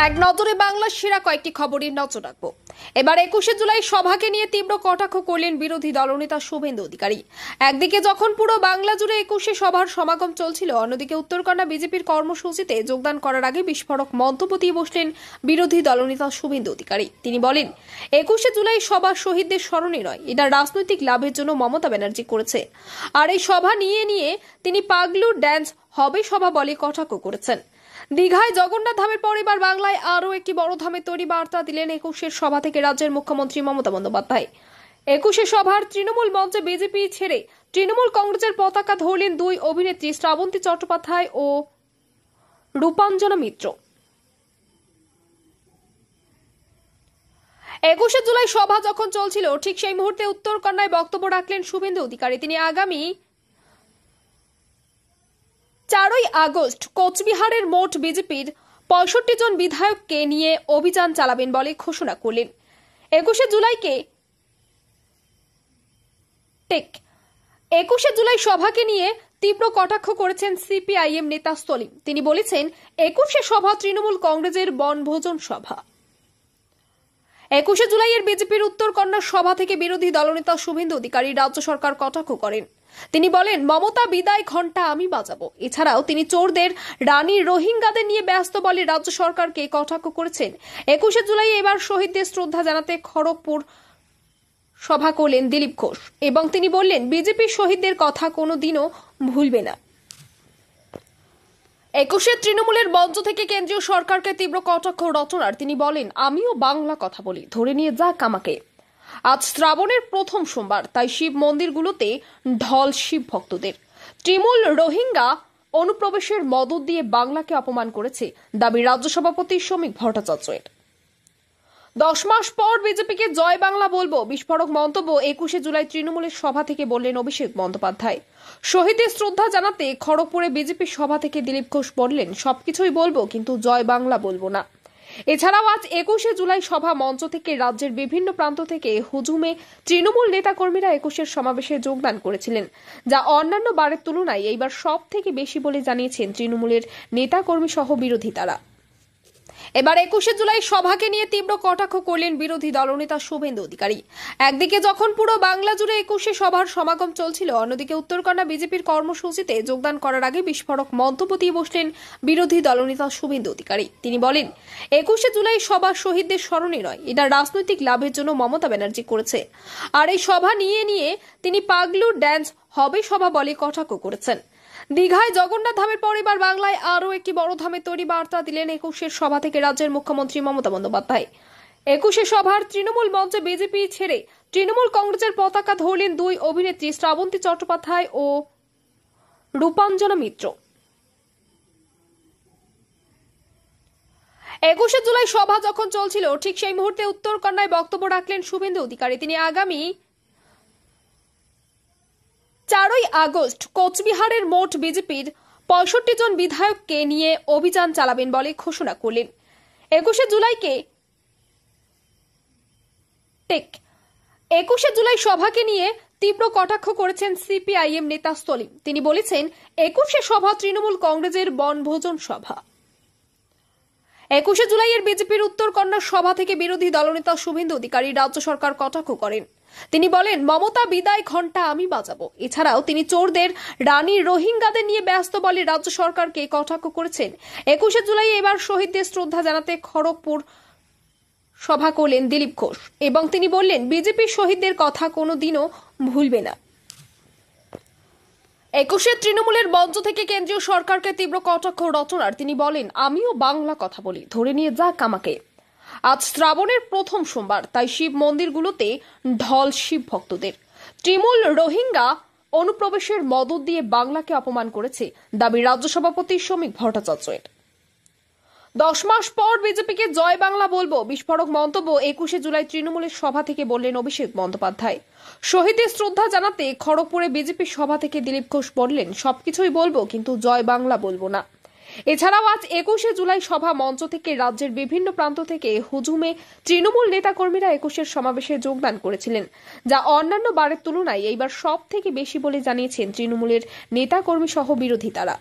এক নজরে বাংলার সেরা কয়েকটি খবরের নজর রাখবো। এবার 21শে জুলাই সভাকে নিয়ে তীব্র কটাক্ষ করলেন বিরোধী দলনেতা শুভেন্দু অধিকারী। একদিকে যখন পুরো বাংলা জুড়ে 21শে সভার সমাগম চলছিল, অন্যদিকে উত্তরকন্যা বিজেপির কর্মসূচিতে যোগদান করার আগে বিস্ফোরক মন্তব্য দিয়ে বসলেন বিরোধী দলনেতা শুভেন্দু অধিকারী। তিনি বলেন, 21শে জুলাই সভা শহীদদের স্মরণে নয়, এটা রাজনৈতিক লাভের জন্য মমতা ব্যানার্জি করেছে। আর এই সভা নিয়ে তিনি পাগলু ড্যান্স হবে সভা বলে কটাক্ষ করেছেন। দীঘায় জগন্নাথ ধামের পর এবার বাংলায় আরও একটি বড় ধামের তৈরি বার্তা দিলেন 21শে সভা থেকে রাজ্যের মুখ্যমন্ত্রী মমতা বন্দ্যোপাধ্যায়। 21শে সভার তৃণমূল মঞ্চে বিজেপি ছেড়ে তৃণমূল কংগ্রেসের পতাকা ধরলেন দুই অভিনেত্রী শ্রাবন্তী চট্টোপাধ্যায় ও রূপাঞ্জনা মিত্র। 21শে জুলাই সভা যখন চলছিল, ঠিক সেই মুহূর্তে উত্তরকন্যায় বক্তব্য রাখলেন শুভেন্দু অধিকারী। তিনি আগামী 4ই আগস্ট কোচবিহারের মোট বিজেপির 65 জন বিধায়ককে নিয়ে অভিযান চালাবেন বলে ঘোষণা করলেন। 21শে জুলাই সভাকে নিয়ে তীব্র কটাক্ষ করেছেন সিপিআইএম নেতা সলিম। তিনি বলেছেন, 21শে সভা তৃণমূল কংগ্রেসের বনভোজন সভা। 21শে জুলাইয়ের বিজেপির উত্তরকন্যা সভা থেকে বিরোধী দলনেতা শুভেন্দু অধিকারী রাজ্য সরকার কটাক্ষ করেন। তিনি বলেন, মমতা বিদায় ঘণ্টা আমি বাজাবো। এছাড়াও তিনি চোরদের রানী রোহিঙ্গাদের নিয়ে ব্যস্ত বলে রাজ্য সরকারকে কটাক্ষ করেছেন। 21শে জুলাই এবার শহীদদের শ্রদ্ধা জানাতে খড়গপুর সভা করলেন দিলীপ ঘোষ এবং তিনি বললেন, বিজেপি শহীদদের কথা কোনোদিনও ভুলবে না। 21শে তৃণমূলের মঞ্চ থেকে কেন্দ্রীয় সরকারকে তীব্র কটাক্ষ রচনার। তিনি বলেন, আমিও বাংলা কথা বলি, ধরে নিয়ে যাক আমাকে। আজ শ্রাবণের প্রথম সোমবার, তাই শিব মন্দিরগুলোতে ঢল শিব ভক্তদের। তৃণমূল রোহিঙ্গা অনুপ্রবেশের মদত দিয়ে বাংলাকে অপমান করেছে দাবি রাজ্য সভাপতি শ্রমিক ভট্টাচার্যের। 10 মাস পর বিজেপিকে জয় বাংলা বলবো, বিস্ফোরক মন্তব্য 21শে জুলাই তৃণমূলের সভা থেকে বললেন অভিষেক বন্দ্যোপাধ্যায়। শহীদদের শ্রদ্ধা জানাতে খড়গপুরে বিজেপির সভা থেকে দিলীপ ঘোষ বললেন, সবকিছুই বলবো কিন্তু জয় বাংলা বলবো না। এছাড়াও আজ 21শে জুলাই সভা মঞ্চ থেকে রাজ্যের বিভিন্ন প্রান্ত থেকে হুজুমে তৃণমূল নেতাকর্মীরা 21শে সমাবেশে যোগদান করেছিলেন, যা অন্যান্য বারের তুলনায় এইবার সব থেকে বেশি বলে জানিয়েছেন তৃণমূলের নেতাকর্মী সহ বিরোধী তারা। এবার 21শে জুলাই সভাকে নিয়ে তীব্র কটাক্ষ করলেন বিরোধী দলনেতা শুভেন্দু অধিকারী। একদিকে যখন পুরো বাংলা জুড়ে 21শে সভার সমাগম চলছিল, অন্যদিকে উত্তরকন্যা বিজেপির কর্মসূচিতে যোগদান করার আগে বিস্ফোরক মন্তব্য দিয়ে বসলেন বিরোধী দলনেতা শুভেন্দু অধিকারী। তিনি বলেন, 21শে জুলাই সভা শহীদদের স্মরণে নয়, এটা রাজনৈতিক লাভের জন্য মমতা ব্যানার্জি করেছে। আর এই সভা নিয়ে তিনি পাগলু ড্যান্স হবে সভা বলে কটাক্ষ করেছেন। দীঘায় জগন্নাথ ধামের পর এবার বাংলায় আরও একটি বড় ধামের তৈরি বার্তা দিলেন 21শে সভা থেকে রাজ্যের মুখ্যমন্ত্রী মমতা বন্দ্যোপাধ্যায়। 21শে সভার তৃণমূল মঞ্চে বিজেপি ছেড়ে তৃণমূল কংগ্রেসের পতাকা ধরলেন দুই অভিনেত্রী শ্রাবন্তী চট্টোপাধ্যায় ও রূপাঞ্জনা মিত্র। 21শে জুলাই সভা যখন চলছিল, ঠিক সেই মুহূর্তে উত্তরকন্যায় বক্তব্য রাখলেন শুভেন্দু অধিকারী। তিনি আগামী 4ই আগস্ট কোচবিহারের মোট বিজেপির 65 জন বিধায়ককে নিয়ে অভিযান চালাবেন বলে ঘোষণা করলেন। 21শে জুলাই সভাকে নিয়ে তীব্র কটাক্ষ করেছেন সিপিআইএম নেতা সলিম। তিনি বলেছেন, 21শে সভা তৃণমূল কংগ্রেসের বনভোজন সভা। 21শে জুলাইয়ের বিজেপির উত্তরকন্যা সভা থেকে বিরোধী দলনেতা শুভেন্দু অধিকারী রাজ্য সরকার কটাক্ষ করেন। তিনি বলেন, মমতা বিদায় ঘণ্টা আমি বাজাবো। এছাড়াও তিনি চোরদের রানী রোহিঙ্গাদের নিয়ে ব্যস্ত বলে রাজ্য সরকারকে কটাক্ষ করেছেন। 21শে জুলাই এবার শহীদদের শ্রদ্ধা জানাতে খড়গপুর সভা করলেন দিলীপ ঘোষ এবং তিনি বললেন, বিজেপি শহীদদের কথা কোনোদিনও ভুলবে না। 21শে তৃণমূলের মঞ্চ থেকে কেন্দ্রীয় সরকারকে তীব্র কটাক্ষ রচনার। তিনি বলেন, আমিও বাংলা কথা বলি, ধরে নিয়ে যাক আমাকে। আজ শ্রাবণের প্রথম সোমবার, তাই শিব মন্দিরগুলোতে ঢল শিব ভক্তদের। তৃণমূল রোহিঙ্গা অনুপ্রবেশের মদত দিয়ে বাংলাকে অপমান করেছে দাবি রাজ্য সভাপতি শ্রমিক ভট্টাচার্যের। 10 মাস পর বিজেপিকে জয় বাংলা বলবো, বিস্ফোরক মন্তব্য 21শে জুলাই তৃণমূলের সভা থেকে বললেন অভিষেক বন্দ্যোপাধ্যায়। শহীদদের শ্রদ্ধা জানাতে খড়গপুরে বিজেপির সভা থেকে দিলীপ ঘোষ বললেন, সবকিছুই বলবো কিন্তু জয় বাংলা বলবো না। এছাড়াও আজ 21শে জুলাই সভা মঞ্চ থেকে রাজ্যের বিভিন্ন প্রান্ত থেকে হুজুমে তৃণমূল নেতাকর্মীরা 21শে সমাবেশে যোগদান করেছিলেন, যা অন্যান্য বারের তুলনায় এইবার সব থেকে বেশি বলে জানিয়েছেন তৃণমূলের নেতাকর্মী সহ বিরোধী তারা।